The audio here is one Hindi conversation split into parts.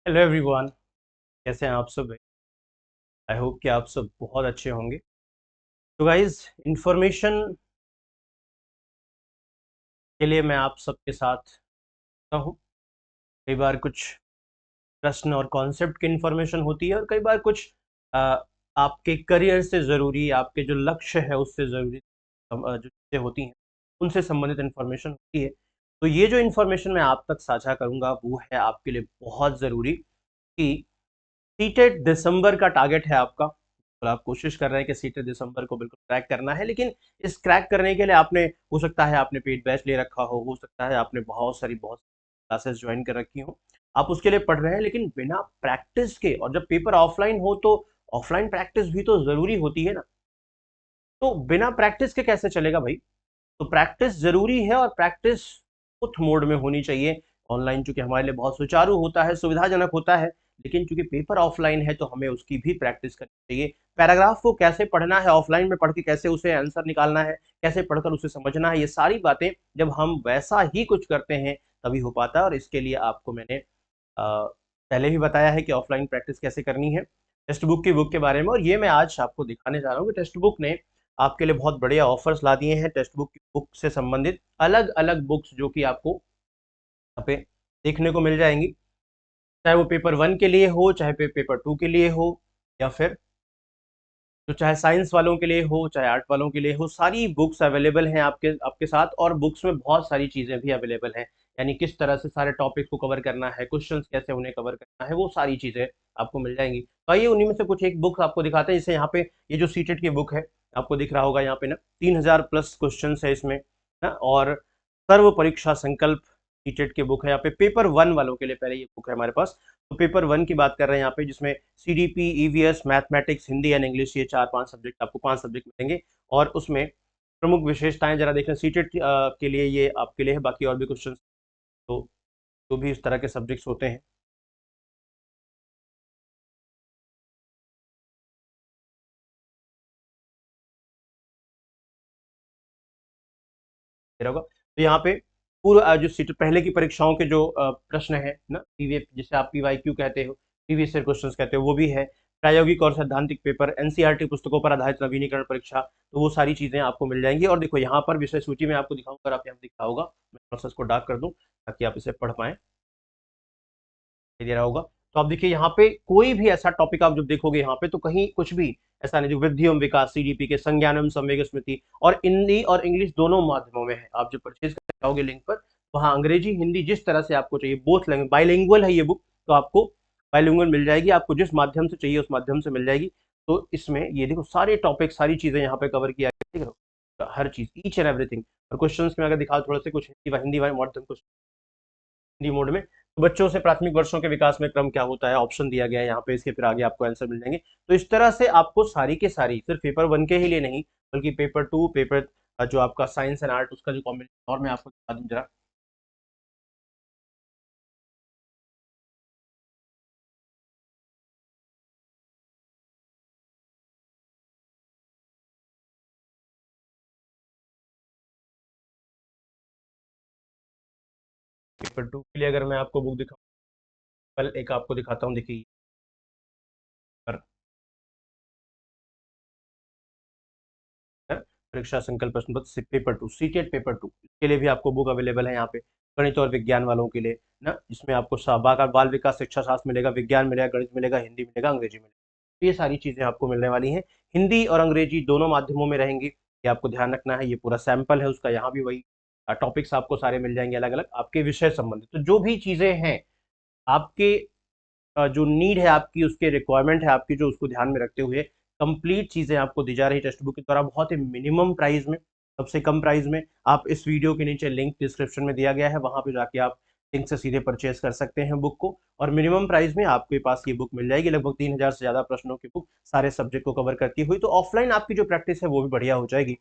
Hello everyone. कैसे हैं आप सब? आई होप कि आप सब बहुत अच्छे होंगे। तो गाइज, इंफॉर्मेशन के लिए मैं आप सबके साथ हूँ। कई बार कुछ प्रश्न और कॉन्सेप्ट की इंफॉर्मेशन होती है और कई बार कुछ अ, आपके करियर से ज़रूरी, आपके जो लक्ष्य है उससे ज़रूरी जो चीज़ें होती हैं उनसे संबंधित इंफॉर्मेशन होती है। तो ये जो इंफॉर्मेशन मैं आप तक साझा करूँगा वो है आपके लिए बहुत ज़रूरी कि सीटेट दिसंबर का टारगेट है आपका और आप कोशिश कर रहे हैं कि सीटेट दिसंबर को बिल्कुल क्रैक करना है। लेकिन इस क्रैक करने के लिए आपने, हो सकता है आपने पेड बैच ले रखा हो सकता है आपने बहुत क्लासेस ज्वाइन कर रखी हो, आप उसके लिए पढ़ रहे हैं लेकिन बिना प्रैक्टिस के। और जब पेपर ऑफलाइन हो तो ऑफलाइन प्रैक्टिस भी तो जरूरी होती है ना। तो बिना प्रैक्टिस के कैसे चलेगा भाई? तो प्रैक्टिस जरूरी है और प्रैक्टिस उथ मोड में होनी चाहिए। ऑनलाइन चूंकि हमारे लिए बहुत सुचारू होता है, सुविधाजनक होता है, लेकिन चूंकि पेपर ऑफलाइन है तो हमें उसकी भी प्रैक्टिस करनी चाहिए। पैराग्राफ को कैसे पढ़ना है, ऑफलाइन में पढ़ के कैसे उसे आंसर निकालना है, कैसे पढ़कर उसे समझना है, ये सारी बातें जब हम वैसा ही कुछ करते हैं तभी हो पाता है। और इसके लिए आपको मैंने पहले भी बताया है कि ऑफलाइन प्रैक्टिस कैसे करनी है टेक्स्ट बुक की बुक के बारे में। और ये मैं आज आपको दिखाने जा रहा हूँ कि टेक्स्ट बुक ने आपके लिए बहुत बढ़िया ऑफर्स ला दिए हैं। टेक्स्ट बुक की बुक से संबंधित अलग अलग बुक्स जो कि आपको यहाँ पे देखने को मिल जाएंगी, चाहे वो पेपर 1 के लिए हो, चाहे पेपर 2 के लिए हो, या फिर तो चाहे साइंस वालों के लिए हो, चाहे आर्ट वालों के लिए हो, सारी बुक्स अवेलेबल हैं आपके आपके साथ। और बुक्स में बहुत सारी चीज़ें भी अवेलेबल हैं, यानी किस तरह से सारे टॉपिक्स को कवर करना है, क्वेश्चंस कैसे उन्हें कवर करना है, वो सारी चीज़ें आपको मिल जाएंगी। तो आइए उन्हीं में से कुछ एक बुक आपको दिखाते हैं। जैसे यहाँ पे ये जो सीटेट की बुक है, आपको दिख रहा होगा यहाँ पे ना, 3000 प्लस क्वेश्चन है इसमें ना। और सर्व परीक्षा संकल्प सीटेट की बुक है। यहाँ पे पेपर 1 वालों के लिए पहले ये बुक है हमारे पास। तो पेपर 1 की बात कर रहे हैं यहाँ पे, जिसमें CDP, EVS, mathematics, Hindi and English, ये 4-5 सब्जेक्ट, आपको 5 सब्जेक्ट मिलेंगे। और उसमें प्रमुख विशेषताएं जरा देखें सीटेट के लिए, ये आपके लिए है। बाकी और भी क्वेश्चन तो जो भी इस तरह के सब्जेक्ट्स होते हैं होगा। तो यहाँ पे पूरा जो सीट पहले की परीक्षाओं के जो प्रश्न है ना, पीवी जिसे आप पीवाईक्यू कहते हो, प्रीवियस ईयर क्वेश्चंस कहते हो, वो भी है। प्रायोगिक और सैद्धांतिक पेपर, एनसीईआरटी पुस्तकों पर आधारित नवीनीकरण परीक्षा, तो वो सारी चीजें आपको मिल जाएंगी। और देखो यहाँ पर विषय सूची में आपको दिखाऊंगा, आप यहाँ दिखा होगा, मैं प्रोसेस को डार्क कर दूं ताकि आप इसे पढ़ पाए, दे रहा होगा। तो आप देखिए यहाँ पे कोई भी ऐसा टॉपिक आप जब देखोगे यहाँ पे तो कहीं कुछ भी ऐसा नहीं। जो वृद्धि एवं विकास, सीडीपी के संज्ञान एवं संवेग स्मृति, और हिंदी और इंग्लिश दोनों माध्यमों में है। आप जो परचेज कर जाओगे लिंक पर, वहाँ अंग्रेजी हिंदी जिस तरह से आपको चाहिए, बोथ लैंग्वेज, बाइलिंगुअल है ये बुक, तो आपको बाइलिंगुअल मिल जाएगी। आपको जिस माध्यम से चाहिए उस माध्यम से मिल जाएगी। तो इसमें ये देखो सारे टॉपिक, सारी चीजें यहाँ पे कवर किया गया है, ठीक है, हर चीज, ईच एंड एवरीथिंग। और क्वेश्चंस में अगर दिखा थोड़ा से कुछ Hindi modern question Hindi mode में, तो बच्चों से प्राथमिक वर्षों के विकास में क्रम क्या होता है, ऑप्शन दिया गया है यहाँ पे, इसके फिर आगे आपको आंसर मिल जाएंगे। तो इस तरह से आपको सारी के सारी सिर्फ पेपर 1 के ही लिए नहीं, बल्कि पेपर 2, पेपर जो आपका साइंस एंड आर्ट, उसका जो कॉम्बिनेशन, और मैं आपको बता दूं जरा, पेपर 2 के लिए अगर मैं आपको बुक दिखाऊं, कल एक आपको दिखाता हूँ, देखिए पर परीक्षा संकल्प प्रश्न पत्र पेपर 2, सीटेट पेपर 2, इसके लिए भी आपको बुक अवेलेबल है यहाँ पे। गणित और विज्ञान वालों के लिए ना, जिसमें आपको बाल विकास शिक्षा शास्त्र मिलेगा, विज्ञान मिलेगा, गणित मिलेगा, हिंदी मिलेगा, अंग्रेजी मिलेगा। तो ये सारी चीजें आपको मिलने वाली हैं। हिंदी और अंग्रेजी दोनों माध्यमों में रहेंगी, ये आपको ध्यान रखना है। ये पूरा सैंपल है उसका, यहाँ भी वही टॉपिक्स आपको सारे मिल जाएंगे अलग अलग आपके विषय संबंधित। तो जो भी चीजें हैं आपके जो नीड है आपकी, उसके रिक्वायरमेंट है आपकी, जो उसको ध्यान में रखते हुए कंप्लीट चीजें आपको दी जा रही टेक्स्ट बुक के द्वारा, बहुत ही मिनिमम प्राइस में, सबसे कम प्राइस में। आप इस वीडियो के नीचे लिंक डिस्क्रिप्शन में दिया गया है, वहां पे जाके आप लिंक से सीधे परचेज कर सकते हैं बुक को, और मिनिमम प्राइस में आपके पास ये बुक मिल जाएगी। लगभग 3000 से ज्यादा प्रश्नों की बुक, सारे सब्जेक्ट को कवर करती हुई। तो ऑफलाइन आपकी जो प्रैक्टिस है वो भी बढ़िया हो जाएगी,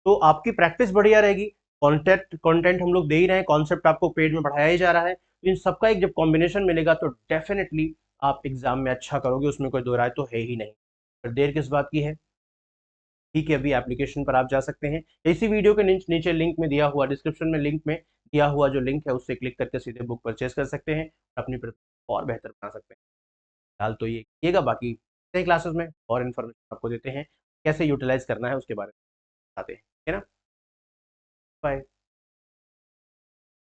तो आपकी प्रैक्टिस बढ़िया रहेगी। कॉन्टेंट कंटेंट हम लोग दे ही रहे हैं, कॉन्सेप्ट आपको पेड में बढ़ाया ही जा रहा है। तो इन सबका एक जब कॉम्बिनेशन मिलेगा तो डेफिनेटली आप एग्जाम में अच्छा करोगे, उसमें कोई दो राय तो है ही नहीं। पर देर किस बात की है? ठीक है, अभी एप्लीकेशन पर आप जा सकते हैं। इसी वीडियो के नीचे लिंक में दिया हुआ, डिस्क्रिप्शन में लिंक में दिया हुआ जो लिंक है, उससे क्लिक करके सीधे बुक परचेज कर सकते हैं, अपनी और बेहतर बना सकते हैं। फिलहाल तो ये कीजिएगा, बाकी क्लासेस में और इन्फॉर्मेशन आपको देते हैं, कैसे यूटिलाइज करना है उसके बारे में बताते हैं, ठीक है ना। बाय।